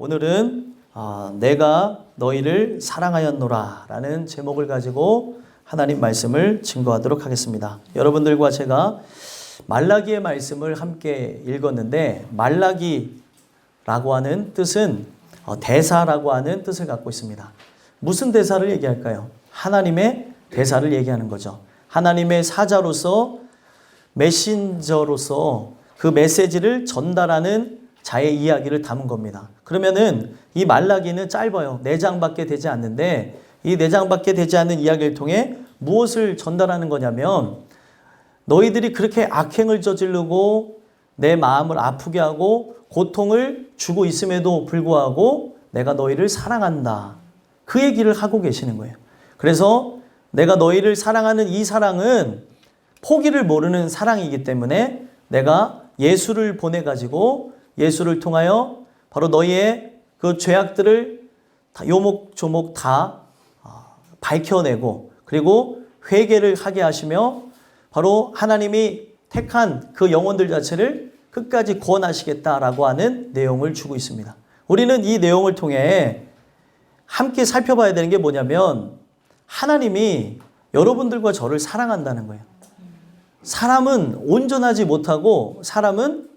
오늘은 내가 너희를 사랑하였노라 라는 제목을 가지고 하나님 말씀을 증거하도록 하겠습니다. 여러분들과 제가 말라기의 말씀을 함께 읽었는데, 말라기라고 하는 뜻은 대사라고 하는 뜻을 갖고 있습니다. 무슨 대사를 얘기할까요? 하나님의 대사를 얘기하는 거죠. 하나님의 사자로서, 메신저로서 그 메시지를 전달하는 자의 이야기를 담은 겁니다. 그러면은 이 말라기는 짧아요. 4장밖에 되지 않는데, 이 4장밖에 되지 않는 이야기를 통해 무엇을 전달하는 거냐면, 너희들이 그렇게 악행을 저지르고 내 마음을 아프게 하고 고통을 주고 있음에도 불구하고 내가 너희를 사랑한다. 그 얘기를 하고 계시는 거예요. 그래서 내가 너희를 사랑하는 이 사랑은 포기를 모르는 사랑이기 때문에 내가 예수를 보내가지고 예수를 통하여 바로 너희의 그 죄악들을 다 요목조목 다 밝혀내고, 그리고 회개를 하게 하시며 바로 하나님이 택한 그 영혼들 자체를 끝까지 구원하시겠다라고 하는 내용을 주고 있습니다. 우리는 이 내용을 통해 함께 살펴봐야 되는 게 뭐냐면, 하나님이 여러분들과 저를 사랑한다는 거예요. 사람은 온전하지 못하고 사람은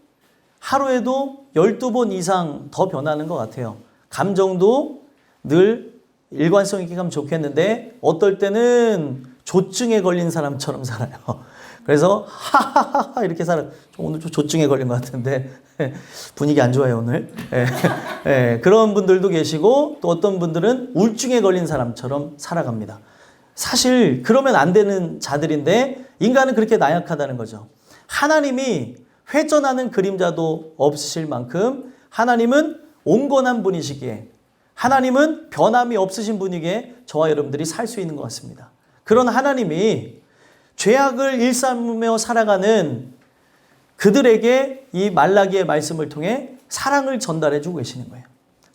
하루에도 12번 이상 더 변하는 것 같아요. 감정도 늘 일관성 있게 가면 좋겠는데 어떨 때는 조증에 걸린 사람처럼 살아요. 그래서 하하하하 이렇게 살아. 오늘 좀 조증에 걸린 것 같은데 분위기 안 좋아요 오늘. 그런 분들도 계시고, 또 어떤 분들은 우울증에 걸린 사람처럼 살아갑니다. 사실 그러면 안 되는 자들인데 인간은 그렇게 나약하다는 거죠. 하나님이 회전하는 그림자도 없으실 만큼 하나님은 온건한 분이시기에, 하나님은 변함이 없으신 분이기에 저와 여러분들이 살 수 있는 것 같습니다. 그런 하나님이 죄악을 일삼으며 살아가는 그들에게 이 말라기의 말씀을 통해 사랑을 전달해 주고 계시는 거예요.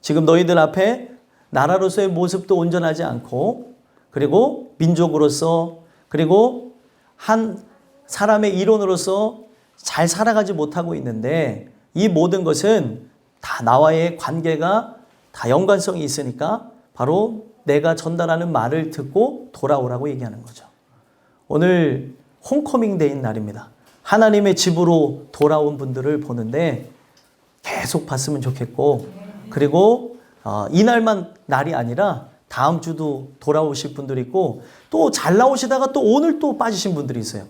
지금 너희들 앞에 나라로서의 모습도 온전하지 않고, 그리고 민족으로서, 그리고 한 사람의 이론으로서 잘 살아가지 못하고 있는데, 이 모든 것은 다 나와의 관계가 다 연관성이 있으니까 바로 내가 전달하는 말을 듣고 돌아오라고 얘기하는 거죠. 오늘 홈커밍 데이인 날입니다. 하나님의 집으로 돌아온 분들을 보는데 계속 봤으면 좋겠고, 그리고 이날만 날이 아니라 다음 주도 돌아오실 분들이 있고, 또 잘 나오시다가 또 오늘 또 빠지신 분들이 있어요.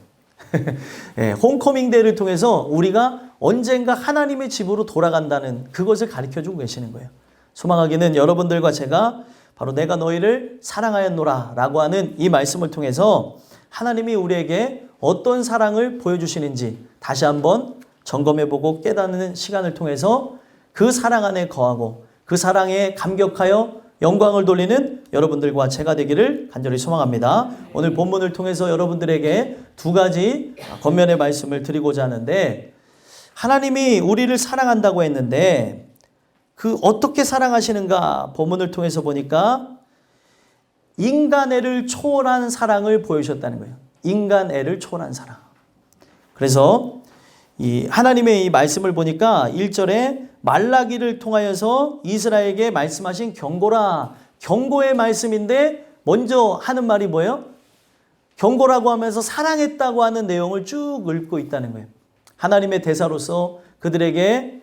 홈커밍 데이를 통해서 우리가 언젠가 하나님의 집으로 돌아간다는 그것을 가르쳐주고 계시는 거예요. 소망하기는 여러분들과 제가 바로 내가 너희를 사랑하였노라 라고 하는 이 말씀을 통해서 하나님이 우리에게 어떤 사랑을 보여주시는지 다시 한번 점검해보고 깨닫는 시간을 통해서 그 사랑 안에 거하고 그 사랑에 감격하여 영광을 돌리는 여러분들과 제가 되기를 간절히 소망합니다. 오늘 본문을 통해서 여러분들에게 2가지 권면의 말씀을 드리고자 하는데, 하나님이 우리를 사랑한다고 했는데 그 어떻게 사랑하시는가 본문을 통해서 보니까 인간애를 초월한 사랑을 보여주셨다는 거예요. 인간애를 초월한 사랑. 그래서 이 하나님의 이 말씀을 보니까 1절에 말라기를 통하여서 이스라엘에게 말씀하신 경고라. 경고의 말씀인데 먼저 하는 말이 뭐예요? 경고라고 하면서 사랑했다고 하는 내용을 쭉 읽고 있다는 거예요. 하나님의 대사로서 그들에게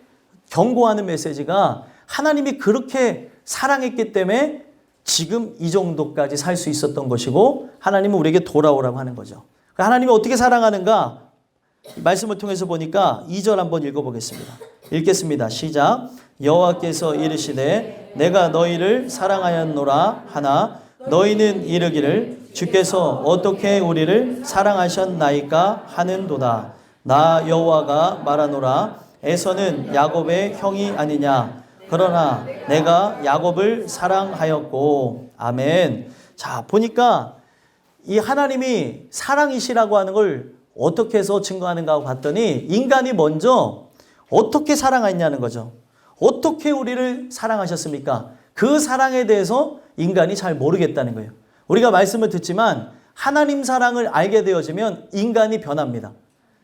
경고하는 메시지가 하나님이 그렇게 사랑했기 때문에 지금 이 정도까지 살 수 있었던 것이고, 하나님은 우리에게 돌아오라고 하는 거죠. 하나님이 어떻게 사랑하는가? 말씀을 통해서 보니까 2절 한번 읽어보겠습니다. 읽겠습니다. 시작. 여호와께서 이르시되 내가 너희를 사랑하였노라 하나 너희는 이르기를 주께서 어떻게 우리를 사랑하셨나이까 하는도다. 나 여호와가 말하노라 에서는 야곱의 형이 아니냐. 그러나 내가 야곱을 사랑하였고. 아멘. 자, 보니까 이 하나님이 사랑이시라고 하는 걸 어떻게 해서 증거하는가 하고 봤더니, 인간이 먼저 어떻게 사랑했냐는 거죠. 어떻게 우리를 사랑하셨습니까? 그 사랑에 대해서 인간이 잘 모르겠다는 거예요. 우리가 말씀을 듣지만 하나님 사랑을 알게 되어지면 인간이 변합니다.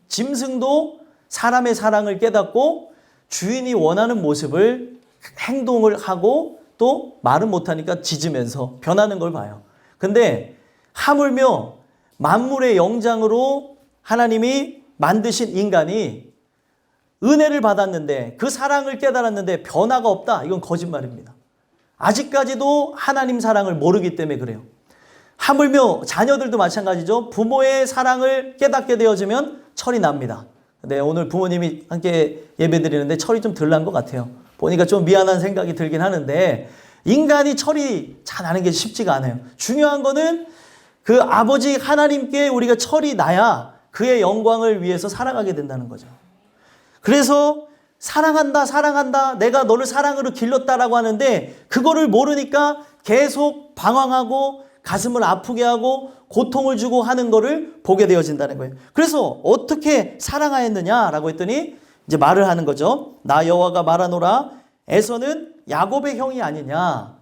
짐승도 사람의 사랑을 깨닫고 주인이 원하는 모습을 행동을 하고 또 말은 못하니까 짖으면서 변하는 걸 봐요. 근데 하물며 만물의 영장으로 하나님이 만드신 인간이 은혜를 받았는데 그 사랑을 깨달았는데 변화가 없다. 이건 거짓말입니다. 아직까지도 하나님 사랑을 모르기 때문에 그래요. 하물며 자녀들도 마찬가지죠. 부모의 사랑을 깨닫게 되어지면 철이 납니다. 근데 오늘 부모님이 함께 예배드리는데 철이 좀 덜 난 것 같아요. 보니까 좀 미안한 생각이 들긴 하는데 인간이 철이 잘 나는 게 쉽지가 않아요. 중요한 거는 그 아버지 하나님께 우리가 철이 나야 그의 영광을 위해서 살아가게 된다는 거죠. 그래서 사랑한다, 사랑한다, 내가 너를 사랑으로 길렀다라고 하는데 그거를 모르니까 계속 방황하고 가슴을 아프게 하고 고통을 주고 하는 거를 보게 되어진다는 거예요. 그래서 어떻게 사랑하였느냐라고 했더니 이제 말을 하는 거죠. 나 여호와가 말하노라 에서는 야곱의 형이 아니냐.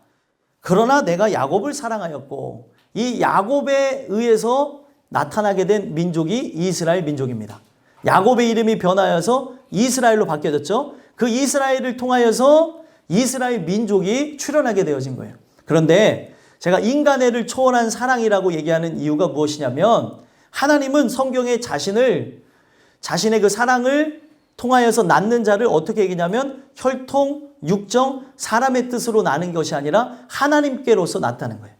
그러나 내가 야곱을 사랑하였고 이 야곱에 의해서 나타나게 된 민족이 이스라엘 민족입니다. 야곱의 이름이 변하여서 이스라엘로 바뀌어졌죠. 그 이스라엘을 통하여서 이스라엘 민족이 출현하게 되어진 거예요. 그런데 제가 인간애를 초월한 사랑이라고 얘기하는 이유가 무엇이냐면 하나님은 성경에 자신의 그 사랑을 통하여서 낳는 자를 어떻게 얘기냐면 혈통, 육정, 사람의 뜻으로 나는 것이 아니라 하나님께로서 낳다는 거예요.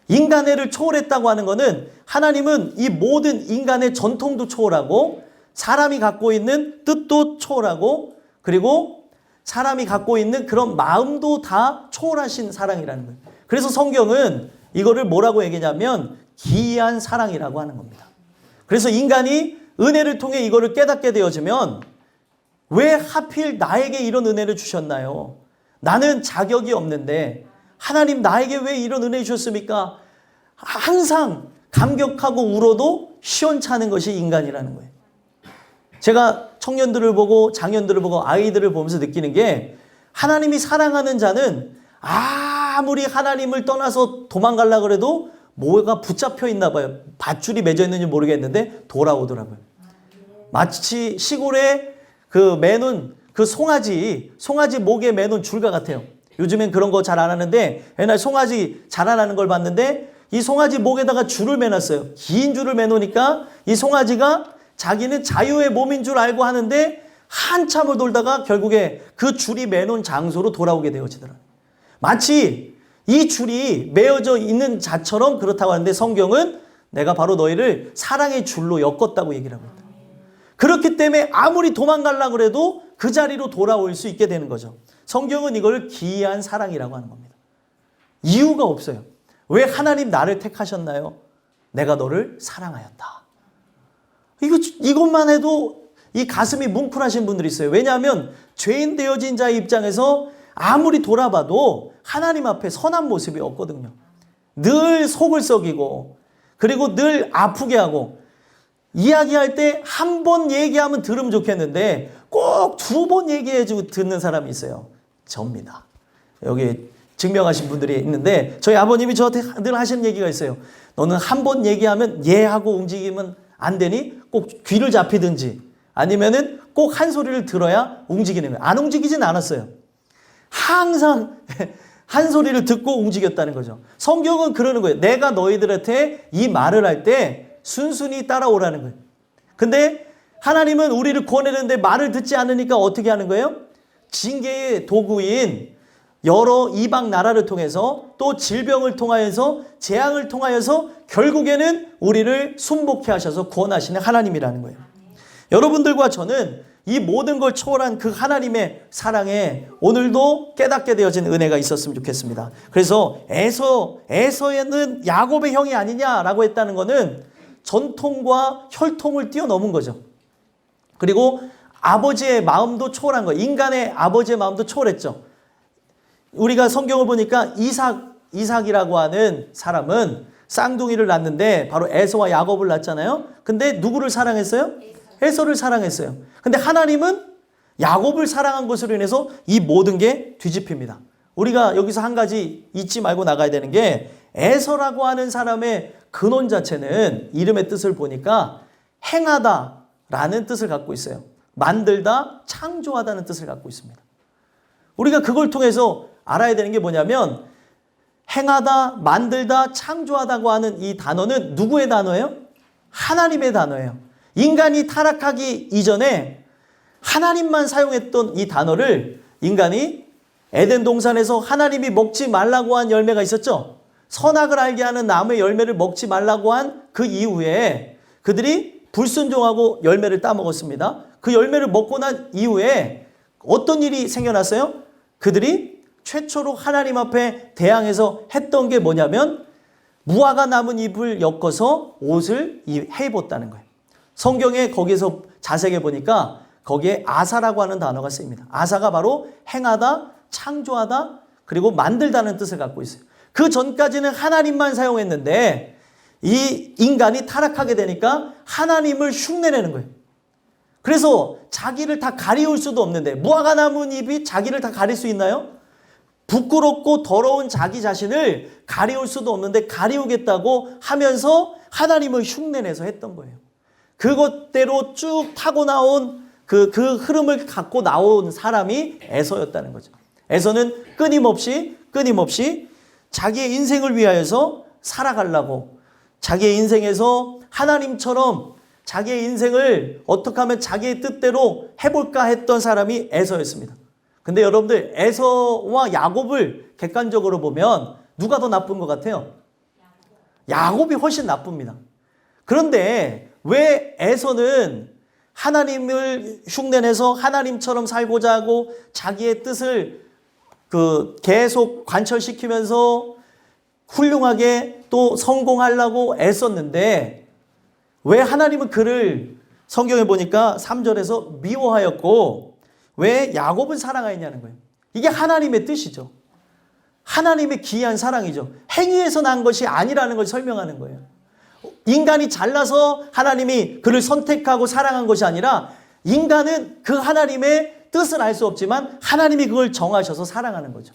인간애를 초월했다고 하는 것은 하나님은 이 모든 인간의 전통도 초월하고 사람이 갖고 있는 뜻도 초월하고 그리고 사람이 갖고 있는 그런 마음도 다 초월하신 사랑이라는 거예요. 그래서 성경은 이거를 뭐라고 얘기냐면 기이한 사랑이라고 하는 겁니다. 그래서 인간이 은혜를 통해 이거를 깨닫게 되어지면 왜 하필 나에게 이런 은혜를 주셨나요? 나는 자격이 없는데 하나님 나에게 왜 이런 은혜 주셨습니까? 항상 감격하고 울어도 시원찮은 것이 인간이라는 거예요. 제가 청년들을 보고 장년들을 보고 아이들을 보면서 느끼는 게 하나님이 사랑하는 자는 아무리 하나님을 떠나서 도망가려고 해도 뭐가 붙잡혀 있나 봐요. 밧줄이 맺어 있는지 모르겠는데 돌아오더라고요. 마치 시골에 그 매놓은 그 송아지 목에 매놓은 줄과 같아요. 요즘엔 그런 거 잘 안 하는데 옛날 송아지 자라나는 걸 봤는데 이 송아지 목에다가 줄을 매놨어요. 긴 줄을 매놓으니까 이 송아지가 자기는 자유의 몸인 줄 알고 하는데 한참을 돌다가 결국에 그 줄이 매놓은 장소로 돌아오게 되어지더라고요. 마치 이 줄이 매어져 있는 자처럼 그렇다고 하는데 성경은 내가 바로 너희를 사랑의 줄로 엮었다고 얘기를 합니다. 그렇기 때문에 아무리 도망가려고 해도 그 자리로 돌아올 수 있게 되는 거죠. 성경은 이걸 기이한 사랑이라고 하는 겁니다. 이유가 없어요. 왜 하나님 나를 택하셨나요? 내가 너를 사랑하였다. 이것만 해도 이 가슴이 뭉클하신 분들이 있어요. 왜냐하면 죄인 되어진 자의 입장에서 아무리 돌아봐도 하나님 앞에 선한 모습이 없거든요. 늘 속을 썩이고 그리고 늘 아프게 하고 이야기할 때 한 번 얘기하면 들으면 좋겠는데 꼭 두 번 얘기해주고 듣는 사람이 있어요. 접니다. 여기 증명하신 분들이 있는데 저희 아버님이 저한테 늘 하시는 얘기가 있어요. 너는 한 번 얘기하면 예 하고 움직이면 안 되니 꼭 귀를 잡히든지 아니면은 꼭 한 소리를 들어야 움직이는 거예요. 안 움직이진 않았어요. 항상 한 소리를 듣고 움직였다는 거죠. 성경은 그러는 거예요. 내가 너희들한테 이 말을 할 때 순순히 따라오라는 거예요. 근데 하나님은 우리를 구원했는데 말을 듣지 않으니까 어떻게 하는 거예요? 징계의 도구인 여러 이방 나라를 통해서 또 질병을 통하여서 재앙을 통하여서 결국에는 우리를 순복해 하셔서 구원하시는 하나님이라는 거예요. 여러분들과 저는 이 모든 걸 초월한 그 하나님의 사랑에 오늘도 깨닫게 되어진 은혜가 있었으면 좋겠습니다. 그래서 에서에는 야곱의 형이 아니냐라고 했다는 것은 전통과 혈통을 뛰어넘은 거죠. 그리고 아버지의 마음도 초월한 거예요. 인간의 아버지의 마음도 초월했죠. 우리가 성경을 보니까 이삭이라고 하는 사람은 쌍둥이를 낳는데 바로 에서와 야곱을 낳잖아요. 근데 누구를 사랑했어요? 에서를 사랑했어요. 근데 하나님은 야곱을 사랑한 것으로 인해서 이 모든 게 뒤집힙니다. 우리가 여기서 한 가지 잊지 말고 나가야 되는 게 에서라고 하는 사람의 근원 자체는 이름의 뜻을 보니까 행하다라는 뜻을 갖고 있어요. 만들다, 창조하다는 뜻을 갖고 있습니다. 우리가 그걸 통해서 알아야 되는 게 뭐냐면 행하다, 만들다, 창조하다고 하는 이 단어는 누구의 단어예요? 하나님의 단어예요. 인간이 타락하기 이전에 하나님만 사용했던 이 단어를 인간이 에덴 동산에서 하나님이 먹지 말라고 한 열매가 있었죠. 선악을 알게 하는 나무의 열매를 먹지 말라고 한 그 이후에 그들이 불순종하고 열매를 따먹었습니다. 그 열매를 먹고 난 이후에 어떤 일이 생겨났어요? 그들이 최초로 하나님 앞에 대항해서 했던 게 뭐냐면 무화과 남은 잎을 엮어서 옷을 해입었다는 거예요. 성경에 거기서 자세히 보니까 거기에 아사라고 하는 단어가 쓰입니다. 아사가 바로 행하다, 창조하다, 그리고 만들다는 뜻을 갖고 있어요. 그 전까지는 하나님만 사용했는데 이 인간이 타락하게 되니까 하나님을 흉내내는 거예요. 그래서 자기를 다 가리울 수도 없는데 무화과 남은 잎이 자기를 다 가릴 수 있나요? 부끄럽고 더러운 자기 자신을 가리울 수도 없는데 가리우겠다고 하면서 하나님을 흉내내서 했던 거예요. 그것대로 쭉 타고 나온 그 흐름을 갖고 나온 사람이 에서였다는 거죠. 에서는 끊임없이 자기의 인생을 위하여서 살아가려고 자기의 인생에서 하나님처럼 자기의 인생을 어떻게 하면 자기의 뜻대로 해볼까 했던 사람이 에서였습니다. 근데 여러분들 에서와 야곱을 객관적으로 보면 누가 더 나쁜 것 같아요? 야곱이 훨씬 나쁩니다. 그런데 왜 에서는 하나님을 흉내내서 하나님처럼 살고자 하고 자기의 뜻을 계속 관철시키면서 훌륭하게 또 성공하려고 애썼는데 왜 하나님은 그를 성경에 보니까 3절에서 미워하였고 왜 야곱은 사랑하였냐는 거예요. 이게 하나님의 뜻이죠. 하나님의 기이한 사랑이죠. 행위에서 난 것이 아니라는 걸 설명하는 거예요. 인간이 잘나서 하나님이 그를 선택하고 사랑한 것이 아니라 인간은 그 하나님의 뜻을 알 수 없지만 하나님이 그걸 정하셔서 사랑하는 거죠.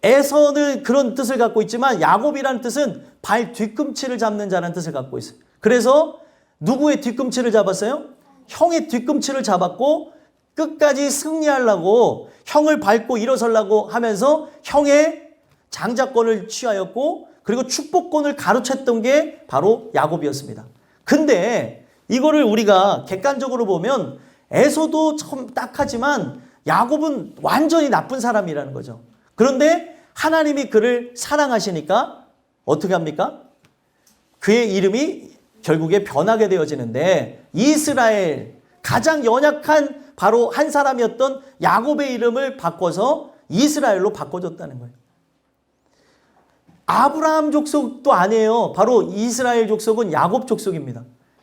에서는 그런 뜻을 갖고 있지만 야곱이라는 뜻은 발 뒤꿈치를 잡는 자라는 뜻을 갖고 있어요. 그래서 누구의 뒤꿈치를 잡았어요? 형의 뒤꿈치를 잡았고 끝까지 승리하려고 형을 밟고 일어서려고 하면서 형의 장자권을 취하였고 그리고 축복권을 가로챘던 게 바로 야곱이었습니다. 근데 이거를 우리가 객관적으로 보면 에서도 참 딱하지만 야곱은 완전히 나쁜 사람이라는 거죠. 그런데 하나님이 그를 사랑하시니까 어떻게 합니까? 그의 이름이 결국에 변하게 되어지는데 이스라엘 가장 연약한 바로 한 사람이었던 야곱의 이름을 바꿔서 이스라엘로 바꿔줬다는 거예요. 아브라함 족속도 아니에요. 바로 이스라엘 족속은 야곱 족속입니다.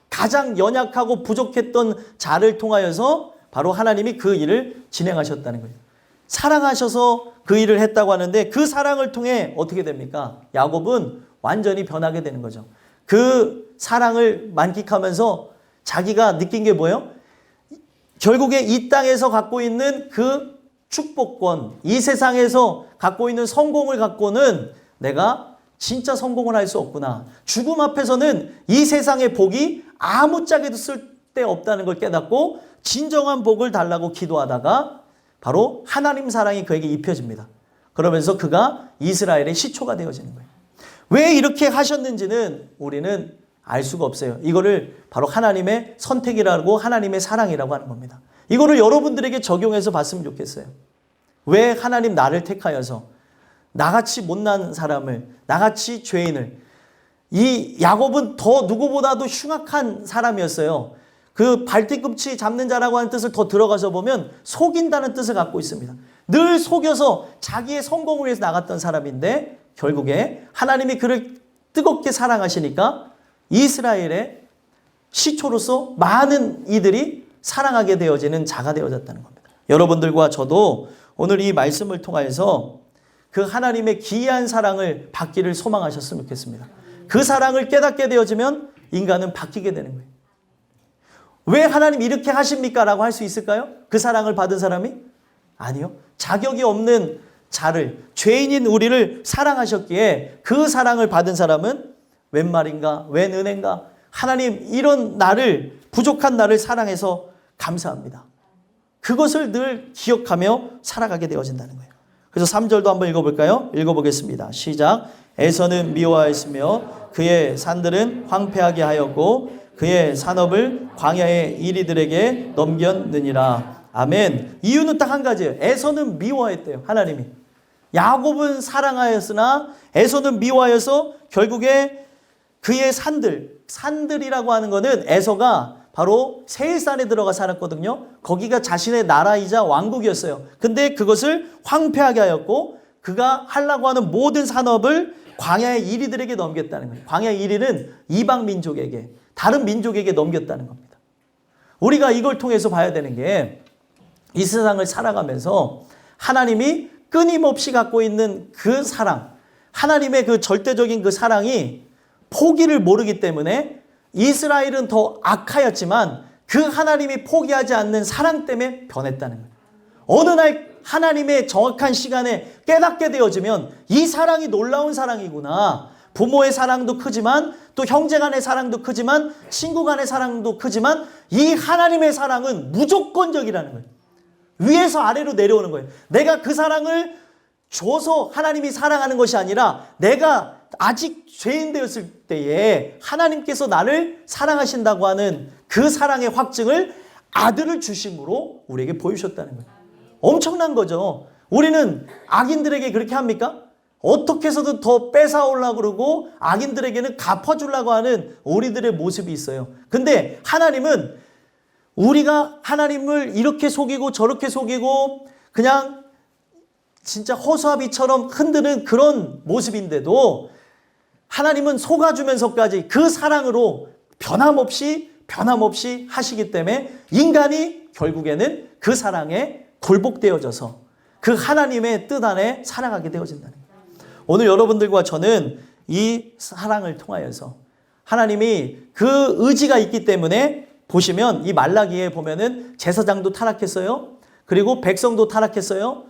가장 연약하고 부족했던 자를 통하여서 바로 하나님이 그 일을 진행하셨다는 거예요. 사랑하셔서 그 일을 했다고 하는데 그 사랑을 통해 어떻게 됩니까? 야곱은 완전히 변하게 되는 거죠. 그 사랑을 만끽하면서 자기가 느낀 게 뭐예요? 결국에 이 땅에서 갖고 있는 그 축복권, 이 세상에서 갖고 있는 성공을 갖고는 내가 진짜 성공을 할 수 없구나. 죽음 앞에서는 이 세상의 복이 아무짝에도 쓸데없다는 걸 깨닫고 진정한 복을 달라고 기도하다가 바로 하나님 사랑이 그에게 입혀집니다. 그러면서 그가 이스라엘의 시초가 되어지는 거예요. 왜 이렇게 하셨는지는 우리는 알 수가 없어요. 이거를 바로 하나님의 선택이라고 하나님의 사랑이라고 하는 겁니다. 이거를 여러분들에게 적용해서 봤으면 좋겠어요. 왜 하나님 나를 택하여서 나같이 못난 사람을, 나같이 죄인을, 이 야곱은 더 누구보다도 흉악한 사람이었어요. 그 발뒤꿈치 잡는 자라고 하는 뜻을 더 들어가서 보면 속인다는 뜻을 갖고 있습니다. 늘 속여서 자기의 성공을 위해서 나갔던 사람인데 결국에 하나님이 그를 뜨겁게 사랑하시니까 이스라엘의 시초로서 많은 이들이 사랑하게 되어지는 자가 되어졌다는 겁니다. 여러분들과 저도 오늘 이 말씀을 통하여서 그 하나님의 기이한 사랑을 받기를 소망하셨으면 좋겠습니다. 그 사랑을 깨닫게 되어지면 인간은 바뀌게 되는 거예요. 왜 하나님 이렇게 하십니까? 라고 할 수 있을까요? 그 사랑을 받은 사람이? 아니요. 자격이 없는 자를, 죄인인 우리를 사랑하셨기에 그 사랑을 받은 사람은 웬 말인가? 웬 은혜인가? 하나님 이런 나를, 부족한 나를 사랑해서 감사합니다. 그것을 늘 기억하며 살아가게 되어진다는 거예요. 그래서 3절도 한번 읽어볼까요? 읽어보겠습니다. 시작. 에서는 미워하였으며 그의 산들은 황폐하게 하였고 그의 산업을 광야의 이리들에게 넘겼느니라. 아멘. 이유는 딱 한 가지예요. 에서는 미워했대요. 하나님이. 야곱은 사랑하였으나 에서는 미워하여서 결국에 그의 산들이라고 하는 것은 에서가 바로 세일산에 들어가 살았거든요. 거기가 자신의 나라이자 왕국이었어요. 근데 그것을 황폐하게 하였고 그가 하려고 하는 모든 산업을 광야의 이리들에게 넘겼다는 거예요. 광야의 이리는 이방 민족에게, 다른 민족에게 넘겼다는 겁니다. 우리가 이걸 통해서 봐야 되는 게 이 세상을 살아가면서 하나님이 끊임없이 갖고 있는 그 사랑, 하나님의 그 절대적인 그 사랑이 포기를 모르기 때문에 이스라엘은 더 악하였지만 그 하나님이 포기하지 않는 사랑 때문에 변했다는 거예요. 어느 날 하나님의 정확한 시간에 깨닫게 되어지면 이 사랑이 놀라운 사랑이구나. 부모의 사랑도 크지만 또 형제 간의 사랑도 크지만 친구 간의 사랑도 크지만 이 하나님의 사랑은 무조건적이라는 거예요. 위에서 아래로 내려오는 거예요. 내가 그 사랑을 줘서 하나님이 사랑하는 것이 아니라 내가 아직 죄인 되었을 때에 하나님께서 나를 사랑하신다고 하는 그 사랑의 확증을 아들을 주심으로 우리에게 보여주셨다는 거예요. 엄청난 거죠. 우리는 악인들에게 그렇게 합니까? 어떻게 해서든 더 뺏어오려고 그러고 악인들에게는 갚아주려고 하는 우리들의 모습이 있어요. 근데 하나님은 우리가 하나님을 이렇게 속이고 저렇게 속이고 그냥 진짜 허수아비처럼 흔드는 그런 모습인데도 하나님은 속아주면서까지 그 사랑으로 변함없이 하시기 때문에 인간이 결국에는 그 사랑에 굴복되어져서 그 하나님의 뜻 안에 살아가게 되어진다는 거예요. 오늘 여러분들과 저는 이 사랑을 통하여서 하나님이 그 의지가 있기 때문에 보시면 이 말라기에 보면은 제사장도 타락했어요. 그리고 백성도 타락했어요.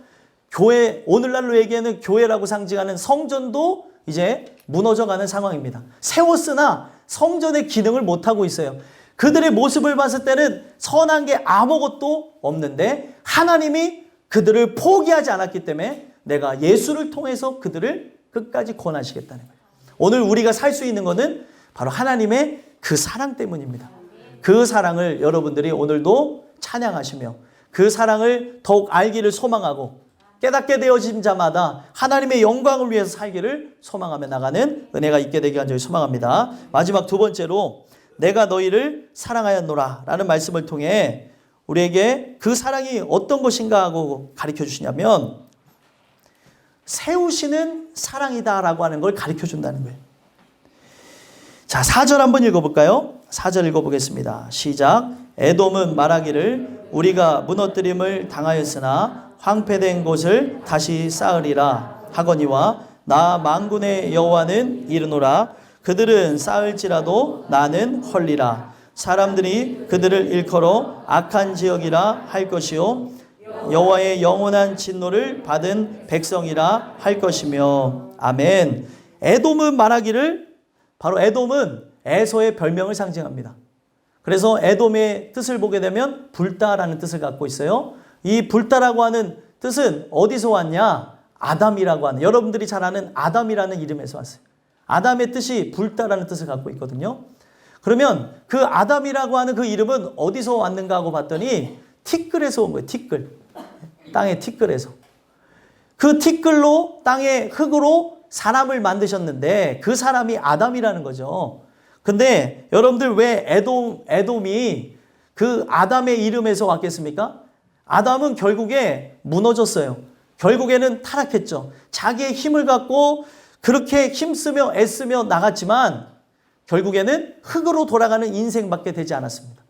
교회, 오늘날로 얘기하는 교회라고 상징하는 성전도 이제 무너져가는 상황입니다. 세웠으나 성전의 기능을 못하고 있어요. 그들의 모습을 봤을 때는 선한 게 아무것도 없는데 하나님이 그들을 포기하지 않았기 때문에 내가 예수를 통해서 그들을 끝까지 구원하시겠다는 거예요. 오늘 우리가 살 수 있는 것은 바로 하나님의 그 사랑 때문입니다. 그 사랑을 여러분들이 오늘도 찬양하시며 그 사랑을 더욱 알기를 소망하고 깨닫게 되어진 자마다 하나님의 영광을 위해서 살기를 소망하며 나가는 은혜가 있게 되기 간절히 소망합니다. 마지막 두 번째로 내가 너희를 사랑하였노라 라는 말씀을 통해 우리에게 그 사랑이 어떤 것인가 하고 가르쳐 주시냐면 세우시는 사랑이다 라고 하는 걸 가르쳐 준다는 거예요. 자, 4절 한번 읽어볼까요? 4절 읽어보겠습니다. 시작. 에돔은 말하기를 우리가 무너뜨림을 당하였으나 황폐된 곳을 다시 쌓으리라 하거니와 나 만군의 여호와는 이르노라 그들은 쌓을지라도 나는 헐리라 사람들이 그들을 일컬어 악한 지역이라 할 것이요 여호와의 영원한 진노를 받은 백성이라 할 것이며 아멘. 에돔은 말하기를 바로 에돔은 에서의 별명을 상징합니다. 그래서 에돔의 뜻을 보게 되면 불다라는 뜻을 갖고 있어요. 이 불다라고 하는 뜻은 어디서 왔냐? 아담이라고 하는, 여러분들이 잘 아는 아담이라는 이름에서 왔어요. 아담의 뜻이 불다라는 뜻을 갖고 있거든요. 그러면 그 아담이라고 하는 그 이름은 어디서 왔는가 하고 봤더니 티끌에서 온 거예요. 티끌. 땅의 티끌에서. 그 티끌로 땅의 흙으로 사람을 만드셨는데 그 사람이 아담이라는 거죠. 근데 여러분들 왜 에돔이 그 아담의 이름에서 왔겠습니까? 아담은 결국에 무너졌어요. 결국에는 타락했죠. 자기의 힘을 갖고 그렇게 힘쓰며 애쓰며 나갔지만 결국에는 흙으로 돌아가는 인생밖에 되지 않았습니다.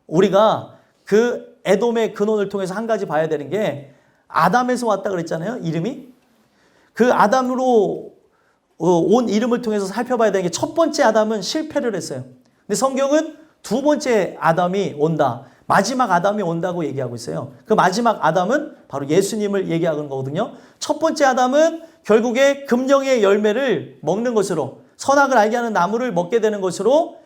우리가 그 에돔의 근원을 통해서 한 가지 봐야 되는 게 아담에서 왔다 그랬잖아요. 이름이. 그 아담으로 온 이름을 통해서 살펴봐야 되는 게 첫 번째 아담은 실패를 했어요. 근데 성경은 두 번째 아담이 온다. 마지막 아담이 온다고 얘기하고 있어요. 그 마지막 아담은 바로 예수님을 얘기하는 거거든요. 첫 번째 아담은 결국에 금령의 열매를 먹는 것으로 선악을 알게 하는 나무를 먹게 되는 것으로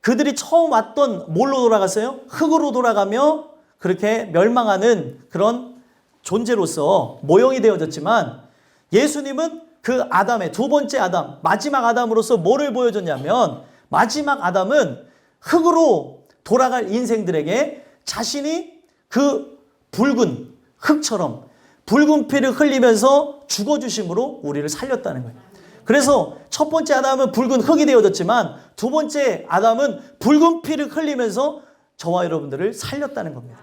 그들이 처음 왔던 뭘로 돌아갔어요? 흙으로 돌아가며 그렇게 멸망하는 그런 존재로서 모형이 되어졌지만 예수님은 그 아담의 두 번째 아담, 마지막 아담으로서 뭐를 보여줬냐면 마지막 아담은 흙으로 돌아갈 인생들에게 자신이 그 붉은 흙처럼 붉은 피를 흘리면서 죽어주심으로 우리를 살렸다는 거예요. 그래서 첫 번째 아담은 붉은 흙이 되어졌지만 두 번째 아담은 붉은 피를 흘리면서 저와 여러분들을 살렸다는 겁니다.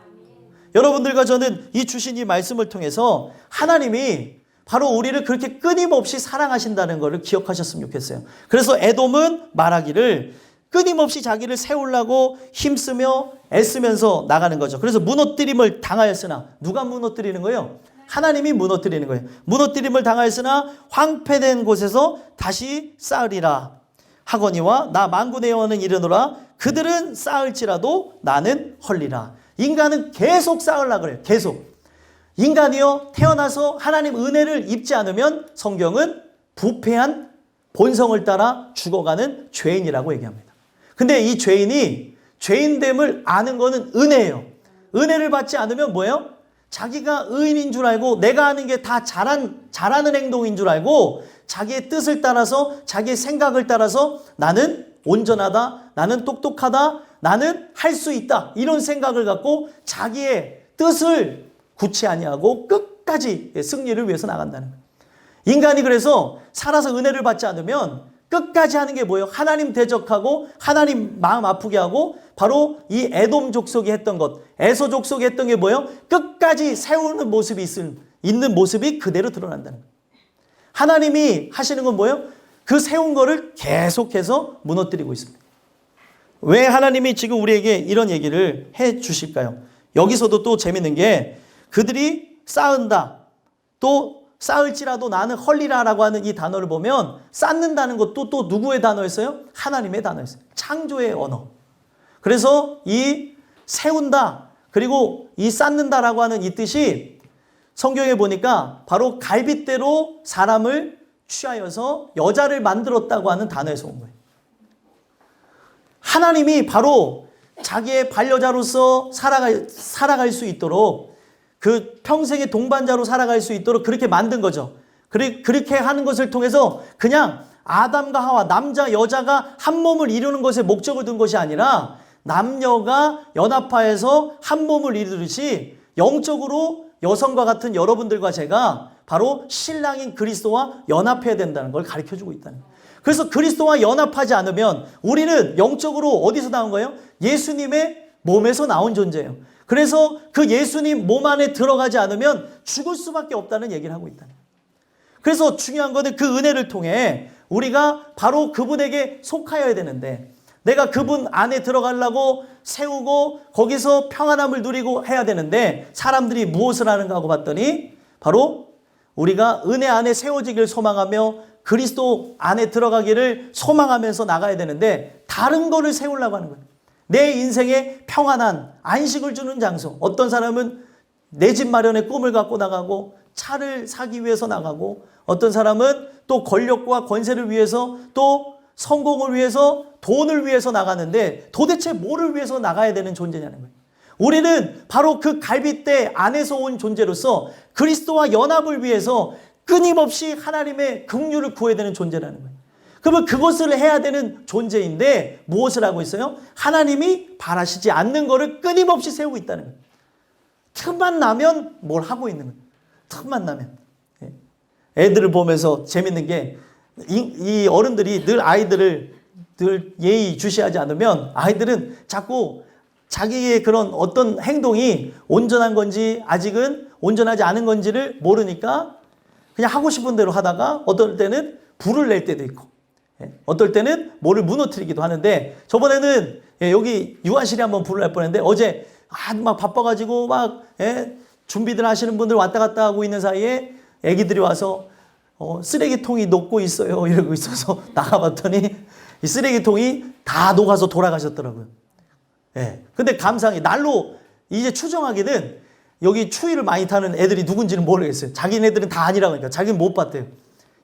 여러분들과 저는 이 주신 이 말씀을 통해서 하나님이 바로 우리를 그렇게 끊임없이 사랑하신다는 것을 기억하셨으면 좋겠어요. 그래서 에돔은 말하기를 끊임없이 자기를 세우려고 힘쓰며 애쓰면서 나가는 거죠. 그래서 무너뜨림을 당하였으나 누가 무너뜨리는 거예요? 하나님이 무너뜨리는 거예요. 무너뜨림을 당하였으나 황폐된 곳에서 다시 쌓으리라 하거니와 나 만군의 여호와는 이르노라 그들은 쌓을지라도 나는 헐리라. 인간은 계속 쌓으려고 그래요. 계속. 인간이요 태어나서 하나님 은혜를 입지 않으면 성경은 부패한 본성을 따라 죽어가는 죄인이라고 얘기합니다. 근데 이 죄인이 죄인됨을 아는 거는 은혜예요. 은혜를 받지 않으면 뭐예요? 자기가 의인인 줄 알고 내가 하는 게 다 잘하는 행동인 줄 알고 자기의 뜻을 따라서 자기의 생각을 따라서 나는 온전하다, 나는 똑똑하다, 나는 할 수 있다 이런 생각을 갖고 자기의 뜻을 굳이 아니하고 끝까지 승리를 위해서 나간다는 거예요. 인간이 그래서 살아서 은혜를 받지 않으면 끝까지 하는 게 뭐예요? 하나님 대적하고 하나님 마음 아프게 하고 바로 이 에돔 족속이 했던 것, 에서 족속이 했던 게 뭐예요? 끝까지 세우는 모습이 있는 모습이 그대로 드러난다는 거예요. 하나님이 하시는 건 뭐예요? 그 세운 거를 계속해서 무너뜨리고 있습니다. 왜 하나님이 지금 우리에게 이런 얘기를 해 주실까요? 여기서도 또 재밌는 게 그들이 쌓은다. 또 쌓을지라도 나는 헐리라라고 하는 이 단어를 보면 쌓는다는 것도 또 누구의 단어였어요? 하나님의 단어였어요. 창조의 언어. 그래서 이 세운다 그리고 이 쌓는다라고 하는 이 뜻이 성경에 보니까 바로 갈빗대로 사람을 취하여서 여자를 만들었다고 하는 단어에서 온 거예요. 하나님이 바로 자기의 반려자로서 살아갈 수 있도록 그 평생의 동반자로 살아갈 수 있도록 그렇게 만든 거죠. 그렇게 하는 것을 통해서 그냥 아담과 하와 남자 여자가 한 몸을 이루는 것에 목적을 둔 것이 아니라 남녀가 연합하여서 한 몸을 이루듯이 영적으로 여성과 같은 여러분들과 제가 바로 신랑인 그리스도와 연합해야 된다는 걸 가르쳐주고 있다는 거예요. 그래서 그리스도와 연합하지 않으면 우리는 영적으로 어디서 나온 거예요? 예수님의 몸에서 나온 존재예요. 그래서 그 예수님 몸 안에 들어가지 않으면 죽을 수밖에 없다는 얘기를 하고 있다는 거예요. 그래서 중요한 것은 그 은혜를 통해 우리가 바로 그분에게 속하여야 되는데 내가 그분 안에 들어가려고 세우고 거기서 평안함을 누리고 해야 되는데 사람들이 무엇을 하는가 하고 봤더니 바로 우리가 은혜 안에 세워지기를 소망하며 그리스도 안에 들어가기를 소망하면서 나가야 되는데 다른 거를 세우려고 하는 거예요. 내 인생에 평안한 안식을 주는 장소. 어떤 사람은 내 집 마련의 꿈을 갖고 나가고 차를 사기 위해서 나가고 어떤 사람은 또 권력과 권세를 위해서 또 성공을 위해서 돈을 위해서 나가는데 도대체 뭐를 위해서 나가야 되는 존재냐는 거예요. 우리는 바로 그 갈빗대 안에서 온 존재로서 그리스도와 연합을 위해서 끊임없이 하나님의 긍휼을 구해야 되는 존재라는 거예요. 그러면 그것을 해야 되는 존재인데 무엇을 하고 있어요? 하나님이 바라시지 않는 것을 끊임없이 세우고 있다는 거예요. 틈만 나면 뭘 하고 있는 거예요. 틈만 나면. 애들을 보면서 재밌는 게 이 어른들이 늘 아이들을 늘 예의 주시하지 않으면 아이들은 자꾸 자기의 그런 어떤 행동이 온전한 건지 아직은 온전하지 않은 건지를 모르니까 그냥 하고 싶은 대로 하다가 어떨 때는 불을 낼 때도 있고 어떨 때는 뭐를 무너뜨리기도 하는데 저번에는 여기 유아실에 한번 불을 낼 뻔했는데 어제 막 바빠가지고 막 준비들 하시는 분들 왔다 갔다 하고 있는 사이에 애기들이 와서 쓰레기통이 녹고 있어요 이러고 있어서 나가봤더니 이 쓰레기통이 다 녹아서 돌아가셨더라고요. 근데 감상이 날로 이제 추정하기는 여기 추위를 많이 타는 애들이 누군지는 모르겠어요. 자기네들은 다 아니라고 하니까 자기는 못 봤대요.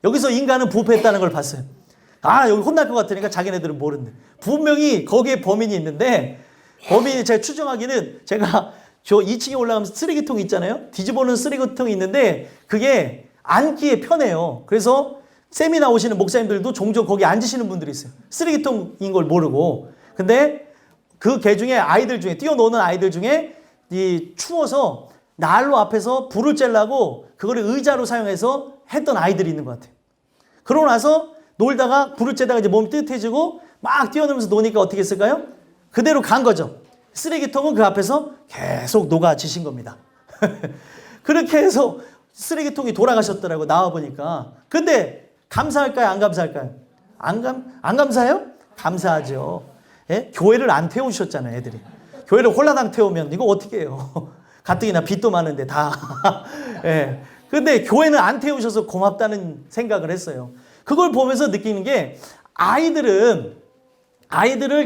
여기서 인간은 부패했다는 걸 봤어요. 여기 혼날 것 같으니까 자기네들은 모른대. 분명히 거기에 범인이 있는데 범인이 제가 추정하기는 제가 저 2층에 올라가면 쓰레기통이 있잖아요. 뒤집어놓은 쓰레기통이 있는데 그게 앉기에 편해요. 그래서 세미나 오시는 목사님들도 종종 거기 앉으시는 분들이 있어요. 쓰레기통인 걸 모르고. 근데 그 개 중에 아이들 중에 뛰어노는 아이들 중에 이 추워서 난로 앞에서 불을 쬐려고 그거를 의자로 사용해서 했던 아이들이 있는 것 같아요. 그러고 나서 놀다가 불을 쬐다가 이제 몸이 뜨뜻해지고 막 뛰어놀면서 노니까 어떻게 했을까요? 그대로 간 거죠. 쓰레기통은 그 앞에서 계속 녹아지신 겁니다. 그렇게 해서 쓰레기통이 돌아가셨더라고 나와보니까. 근데 감사할까요? 안 감사할까요? 안 감사해요? 감사하죠. 예? 교회를 안 태우셨잖아요, 애들이. 교회를 홀라당 태우면 이거 어떻게 해요? 가뜩이나 빚도 많은데 다. 예. 근데 교회는 안 태우셔서 고맙다는 생각을 했어요. 그걸 보면서 느끼는 게 아이들을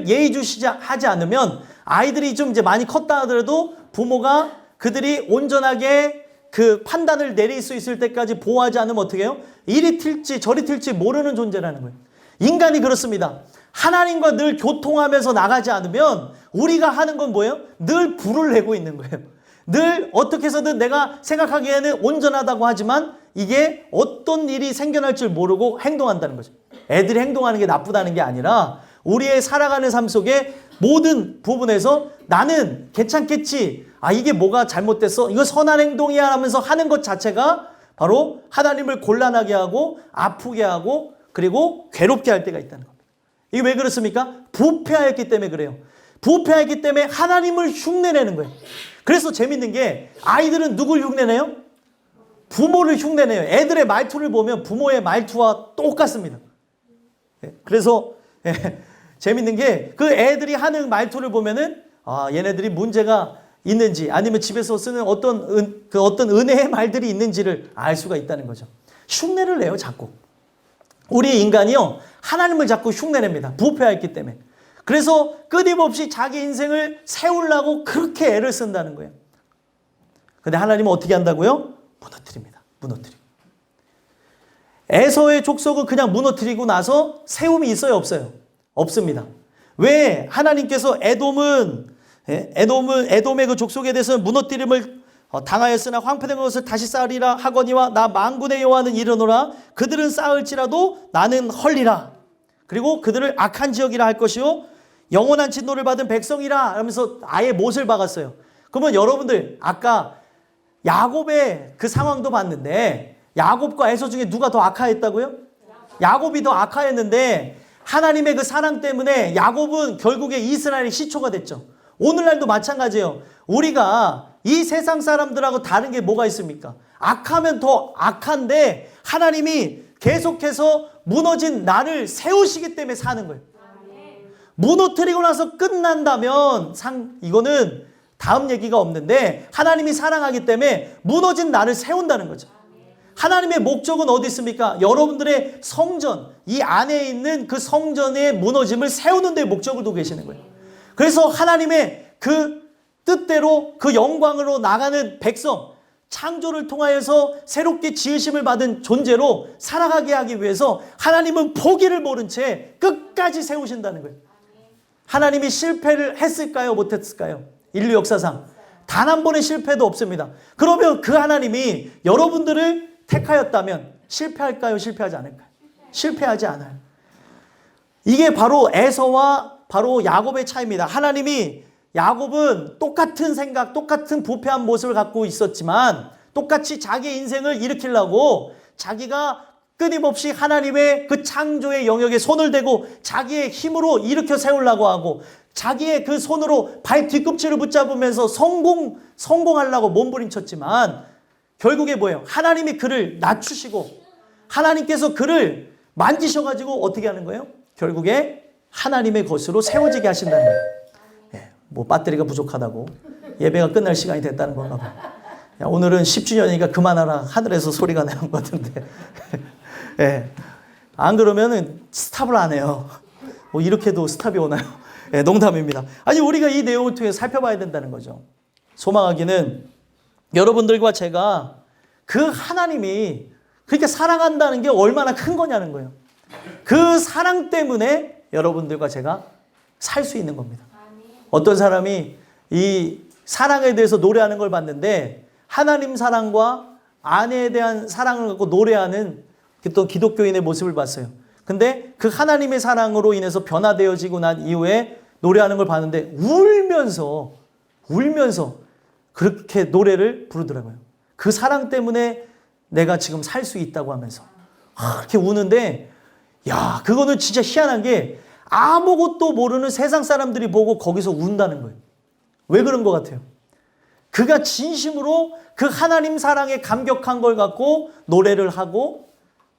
예의주시하지 않으면 아이들이 좀 이제 많이 컸다 하더라도 부모가 그들이 온전하게 그 판단을 내릴 수 있을 때까지 보호하지 않으면 어떻게 해요? 이리 튈지 저리 튈지 모르는 존재라는 거예요. 인간이 그렇습니다. 하나님과 늘 교통하면서 나가지 않으면 우리가 하는 건 뭐예요? 늘 불을 내고 있는 거예요. 늘 어떻게 해서든 내가 생각하기에는 온전하다고 하지만 이게 어떤 일이 생겨날 줄 모르고 행동한다는 거죠. 애들이 행동하는 게 나쁘다는 게 아니라 우리의 살아가는 삶 속에 모든 부분에서 나는 괜찮겠지. 아, 이게 뭐가 잘못됐어? 이거 선한 행동이야 하면서 하는 것 자체가 바로 하나님을 곤란하게 하고 아프게 하고 그리고 괴롭게 할 때가 있다는 겁니다. 이게 왜 그렇습니까? 부패하였기 때문에 그래요. 부패하였기 때문에 하나님을 흉내내는 거예요. 그래서 재밌는 게 아이들은 누굴 흉내내요? 부모를 흉내내요. 애들의 말투를 보면 부모의 말투와 똑같습니다. 그래서 재밌는 게 그 애들이 하는 말투를 보면은 아, 얘네들이 문제가 있는지 아니면 집에서 쓰는 어떤 은혜의 말들이 있는지를 알 수가 있다는 거죠. 흉내를 내요, 자꾸. 우리 인간이요, 하나님을 자꾸 흉내냅니다. 부패했기 때문에. 그래서 끊임없이 자기 인생을 세우려고 그렇게 애를 쓴다는 거예요. 근데 하나님은 어떻게 한다고요? 무너뜨립니다. 무너뜨리고. 에서의 족속은 그냥 무너뜨리고 나서 세움이 있어요, 없어요? 없습니다. 왜 하나님께서 에돔의 그 족속에 대해서는 무너뜨림을 당하였으나 황폐된 것을 다시 쌓으리라 하거니와 나 만군의 여호와는 이르노라 그들은 쌓을지라도 나는 헐리라. 그리고 그들을 악한 지역이라 할 것이요 영원한 진노를 받은 백성이라 하면서 아예 못을 박았어요. 그러면 여러분들 아까 야곱의 그 상황도 봤는데 야곱과 에서 중에 누가 더 악하였다고요? 야곱이 더 악하였는데 하나님의 그 사랑 때문에 야곱은 결국에 이스라엘의 시초가 됐죠. 오늘날도 마찬가지예요. 우리가 이 세상 사람들하고 다른 게 뭐가 있습니까? 악하면 더 악한데 하나님이 계속해서 무너진 나를 세우시기 때문에 사는 거예요. 무너뜨리고 나서 끝난다면 이거는 다음 얘기가 없는데 하나님이 사랑하기 때문에 무너진 나를 세운다는 거죠. 하나님의 목적은 어디 있습니까? 여러분들의 성전, 이 안에 있는 그 성전의 무너짐을 세우는 데 목적을 두고 계시는 거예요. 그래서 하나님의 그 뜻대로 그 영광으로 나가는 백성, 창조를 통하여서 새롭게 지으심을 받은 존재로 살아가게 하기 위해서 하나님은 포기를 모른 채 끝까지 세우신다는 거예요. 하나님이 실패를 했을까요? 못했을까요? 인류 역사상 단 한 번의 실패도 없습니다. 그러면 그 하나님이 여러분들을 택하였다면 실패할까요? 실패하지 않을까요? 실패하지 않아요. 이게 바로 에서와 바로 야곱의 차이입니다. 하나님이 야곱은 똑같은 생각, 똑같은 부패한 모습을 갖고 있었지만 똑같이 자기 인생을 일으키려고 자기가 끊임없이 하나님의 그 창조의 영역에 손을 대고 자기의 힘으로 일으켜 세우려고 하고 자기의 그 손으로 발 뒤꿈치를 붙잡으면서 성공하려고 몸부림쳤지만 결국에 뭐예요? 하나님이 그를 낮추시고 하나님께서 그를 만지셔가지고 어떻게 하는 거예요? 결국에 하나님의 것으로 세워지게 하신다는 거예요. 뭐 배터리가 부족하다고 예배가 끝날 시간이 됐다는 건가 봐. 야, 오늘은 10주년이니까 그만하라 하늘에서 소리가 나는 것 같은데 안 그러면은 스탑을 안 해요. 뭐 이렇게도 스탑이 오나요? 농담입니다. 아니 우리가 이 내용을 통해 살펴봐야 된다는 거죠. 소망하기는 여러분들과 제가 그 하나님이 그렇게 사랑한다는 게 얼마나 큰 거냐는 거예요. 그 사랑 때문에 여러분들과 제가 살 수 있는 겁니다. 어떤 사람이 이 사랑에 대해서 노래하는 걸 봤는데 하나님 사랑과 아내에 대한 사랑을 갖고 노래하는 또 기독교인의 모습을 봤어요. 근데 그 하나님의 사랑으로 인해서 변화되어지고 난 이후에 노래하는 걸 봤는데 울면서 그렇게 노래를 부르더라고요. 그 사랑 때문에 내가 지금 살 수 있다고 하면서 이렇게 우는데, 야, 그거는 진짜 희한한 게 아무것도 모르는 세상 사람들이 보고 거기서 운다는 거예요. 왜 그런 것 같아요? 그가 진심으로 그 하나님 사랑에 감격한 걸 갖고 노래를 하고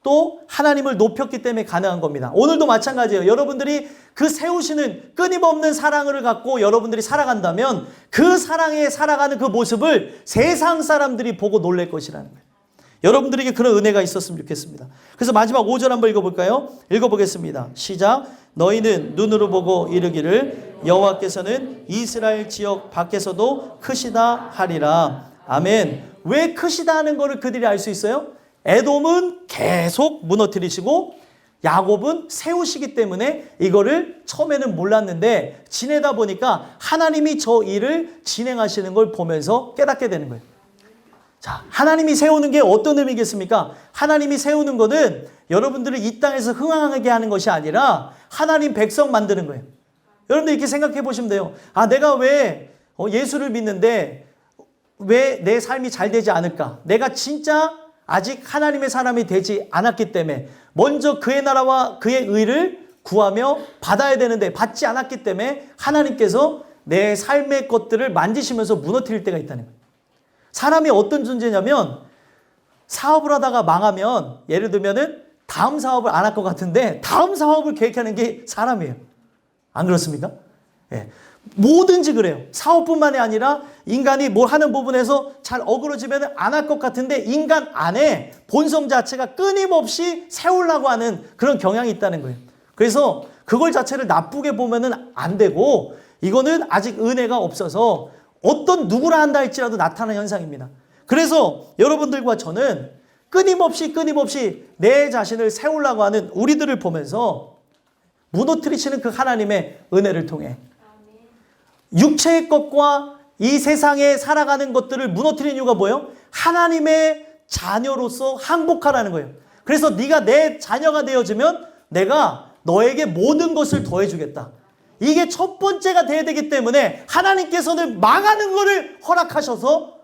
또 하나님을 높였기 때문에 가능한 겁니다. 오늘도 마찬가지예요. 여러분들이 그 세우시는 끊임없는 사랑을 갖고 여러분들이 살아간다면 그 사랑에 살아가는 그 모습을 세상 사람들이 보고 놀랄 것이라는 거예요. 여러분들에게 그런 은혜가 있었으면 좋겠습니다. 그래서 마지막 5절 한번 읽어볼까요? 읽어보겠습니다. 시작. 너희는 눈으로 보고 이르기를 여호와께서는 이스라엘 지역 밖에서도 크시다 하리라. 아멘. 왜 크시다 하는 거를 그들이 알 수 있어요? 에돔은 계속 무너뜨리시고 야곱은 세우시기 때문에 이거를 처음에는 몰랐는데 지내다 보니까 하나님이 저 일을 진행하시는 걸 보면서 깨닫게 되는 거예요. 자, 하나님이 세우는 게 어떤 의미겠습니까? 하나님이 세우는 거는 여러분들을 이 땅에서 흥황하게 하는 것이 아니라 하나님 백성 만드는 거예요. 여러분들 이렇게 생각해 보시면 돼요. 아, 내가 왜 예수를 믿는데 왜 내 삶이 잘 되지 않을까? 내가 진짜 아직 하나님의 사람이 되지 않았기 때문에 먼저 그의 나라와 그의 의를 구하며 받아야 되는데 받지 않았기 때문에 하나님께서 내 삶의 것들을 만지시면서 무너뜨릴 때가 있다는 거예요. 사람이 어떤 존재냐면 사업을 하다가 망하면 예를 들면은 다음 사업을 안 할 것 같은데 다음 사업을 계획하는 게 사람이에요. 안 그렇습니까? 예. 뭐든지 그래요. 사업뿐만이 아니라 인간이 뭘 하는 부분에서 잘 어그러지면 안 할 것 같은데 인간 안에 본성 자체가 끊임없이 세우려고 하는 그런 경향이 있다는 거예요. 그래서 그걸 자체를 나쁘게 보면은 안 되고 이거는 아직 은혜가 없어서 어떤 누구라 한다 할지라도 나타나는 현상입니다. 그래서 여러분들과 저는 끊임없이 내 자신을 세우려고 하는 우리들을 보면서 무너뜨리시는 그 하나님의 은혜를 통해 육체의 것과 이 세상에 살아가는 것들을 무너뜨리는 이유가 뭐예요? 하나님의 자녀로서 항복하라는 거예요. 그래서 네가 내 자녀가 되어지면 내가 너에게 모든 것을 더해주겠다. 이게 첫 번째가 돼야 되기 때문에 하나님께서는 망하는 것을 허락하셔서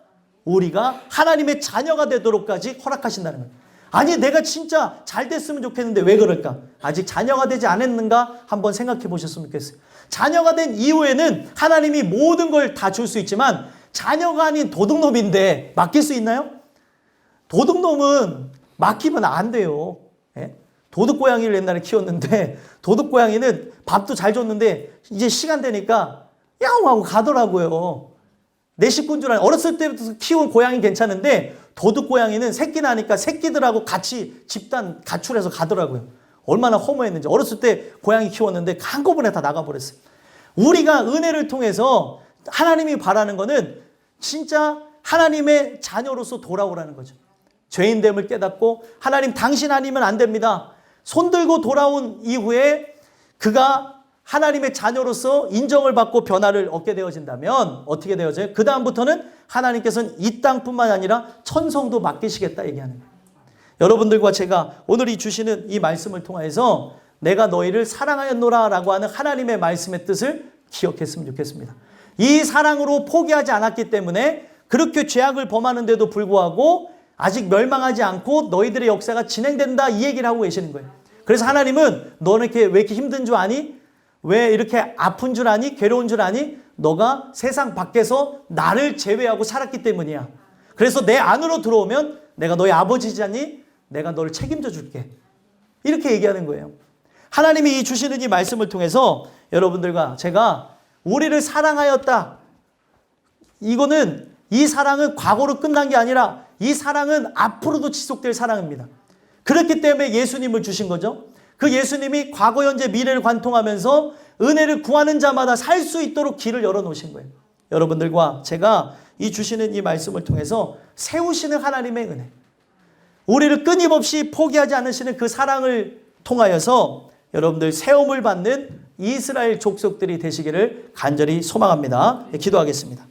우리가 하나님의 자녀가 되도록까지 허락하신다는 거예요. 아니 내가 진짜 잘 됐으면 좋겠는데 왜 그럴까? 아직 자녀가 되지 않았는가 한번 생각해 보셨으면 좋겠어요. 자녀가 된 이후에는 하나님이 모든 걸 다 줄 수 있지만 자녀가 아닌 도둑놈인데 맡길 수 있나요? 도둑놈은 맡기면 안 돼요. 예? 도둑고양이를 옛날에 키웠는데 도둑고양이는 밥도 잘 줬는데 이제 시간 되니까 야옹하고 가더라고요. 내 식구인 줄 알고 어렸을 때부터 키운 고양이 괜찮은데 도둑고양이는 새끼 나니까 새끼들하고 같이 집단 가출해서 가더라고요. 얼마나 허무했는지. 어렸을 때 고양이 키웠는데 한꺼번에 다 나가버렸어요. 우리가 은혜를 통해서 하나님이 바라는 거는 진짜 하나님의 자녀로서 돌아오라는 거죠. 죄인됨을 깨닫고 하나님 당신 아니면 안 됩니다. 손들고 돌아온 이후에 그가 하나님의 자녀로서 인정을 받고 변화를 얻게 되어진다면 어떻게 되어져요? 그 다음부터는 하나님께서는 이 땅뿐만 아니라 천성도 맡기시겠다 얘기하는 거예요. 여러분들과 제가 오늘 이 주시는 이 말씀을 통해서 내가 너희를 사랑하였노라 라고 하는 하나님의 말씀의 뜻을 기억했으면 좋겠습니다. 이 사랑으로 포기하지 않았기 때문에 그렇게 죄악을 범하는데도 불구하고 아직 멸망하지 않고 너희들의 역사가 진행된다 이 얘기를 하고 계시는 거예요. 그래서 하나님은 너는 왜 이렇게 힘든 줄 아니? 왜 이렇게 아픈 줄 아니? 괴로운 줄 아니? 너가 세상 밖에서 나를 제외하고 살았기 때문이야. 그래서 내 안으로 들어오면 내가 너의 아버지잖니? 내가 너를 책임져 줄게. 이렇게 얘기하는 거예요. 하나님이 이 주시는 이 말씀을 통해서 여러분들과 제가 우리를 사랑하였다. 이거는 이 사랑은 과거로 끝난 게 아니라 이 사랑은 앞으로도 지속될 사랑입니다. 그렇기 때문에 예수님을 주신 거죠. 그 예수님이 과거, 현재, 미래를 관통하면서 은혜를 구하는 자마다 살 수 있도록 길을 열어놓으신 거예요. 여러분들과 제가 이 주시는 이 말씀을 통해서 세우시는 하나님의 은혜, 우리를 끊임없이 포기하지 않으시는 그 사랑을 통하여서 여러분들 세움을 받는 이스라엘 족속들이 되시기를 간절히 소망합니다. 기도하겠습니다.